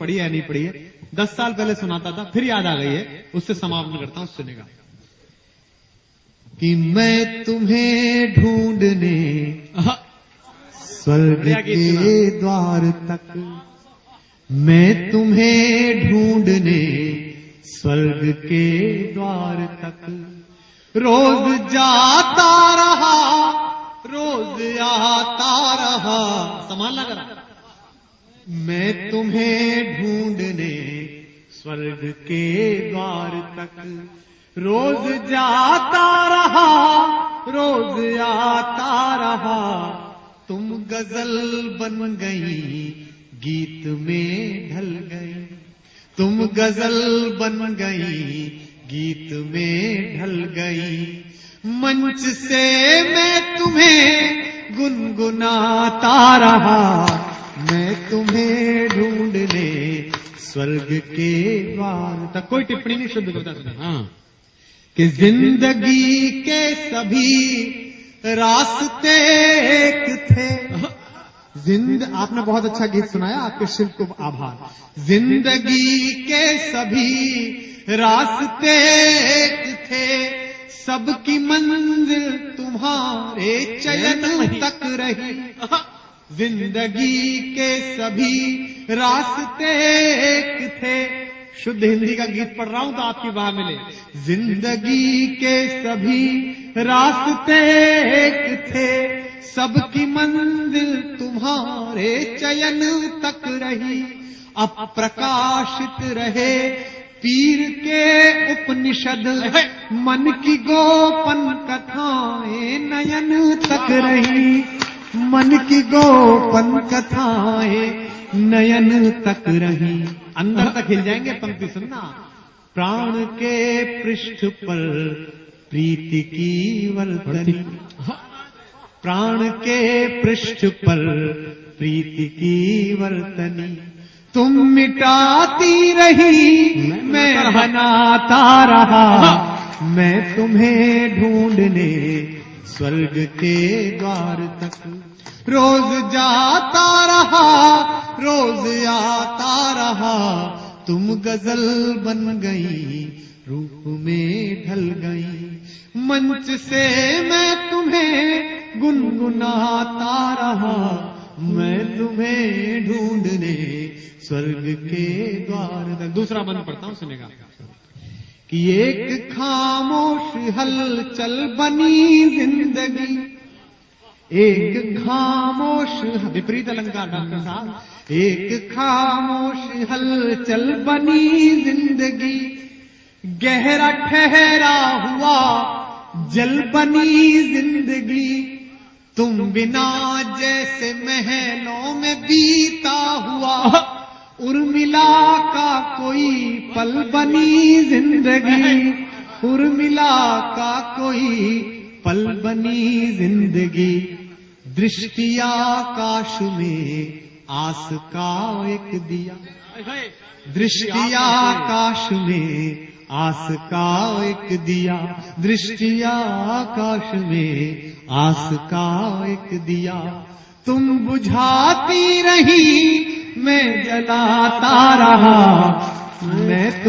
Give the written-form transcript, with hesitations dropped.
पढ़ी है नहीं पढ़ी है, 10 साल पहले सुनाता था, फिर याद आ गई है, उससे समापन करता हूं। सुनेगा कि मैं तुम्हें ढूंढने स्वर्ग के द्वार तक, मैं तुम्हें ढूंढने स्वर्ग के द्वार तक रोज जाता रहा, रोज आता रहा। संभालना करा। मैं तुम्हें ढूंढने स्वर्ग के द्वार तक रोज जाता रहा, रोज आता रहा। तुम गजल बन गई, गीत में ढल गई। तुम गजल बन गई, गीत में ढल गई। मंच से मैं तुम्हें गुनगुनाता रहा, मैं तुम्हें ढूंढने स्वर्ग के द्वार तक। कोई टिप्पणी नहीं, शुद्ध कविता सुने। हाँ, कि जिंदगी के सभी रास्ते एक थे। आपने बहुत अच्छा गीत सुनाया, आपके शिल्प को आभार। जिंदगी के सभी रास्ते एक थे, सबकी मंजिल तुम्हारे चयन तक रही। जिंदगी के सभी रास्ते एक थे। शुद्ध हिंदी का गीत पढ़ रहा हूं तो आपकी वाह मिले। जिंदगी के सभी रास्ते एक थे, सबकी मंजिल तुम्हारे चयन तक रही। अप्रकाशित रहे पीर के उपनिषद, मन की गोपन कथाएं नयन तक रही। मन की गोपन कथाएं नयन तक रही। अंदर तक हिल जाएंगे, पंक्ति सुनना। प्राण के पृष्ठ पर प्रीति की वर्तनी, प्राण के पृष्ठ पर प्रीति की वर्तनी। तुम मिटाती रही, मैं बनाता रहा, मैं तुम्हें ढूंढने स्वर्ग के द्वार तक रोज जाता रहा, रोज आता रहा। तुम गजल बन गई, रूप में ढल गई। मंच से मैं तुम्हें गुनगुनाता रहा, मैं तुम्हें ढूंढने स्वर्ग के द्वार तक। दूसरा बंद पढ़ता हूं, सुनेगा। कि एक खामोश हलचल बनी जिंदगी, एक खामोश, विपरीत अलंकार डॉक्टर साहब। एक खामोश हलचल बनी जिंदगी, गहरा ठहरा हुआ जल बनी जिंदगी। तुम बिना जैसे महलों में बीता हुआ उर्मिला का कोई पल बनी जिंदगी। उर्मिला का कोई पल बनी जिंदगी। दृष्टि आकाश में आस का एक दिया, दृष्टि आकाश में आस का एक दिया। दृष्टि आकाश में आस का एक दिया। तुम बुझाती रही, मैं जलाता रहा, मैं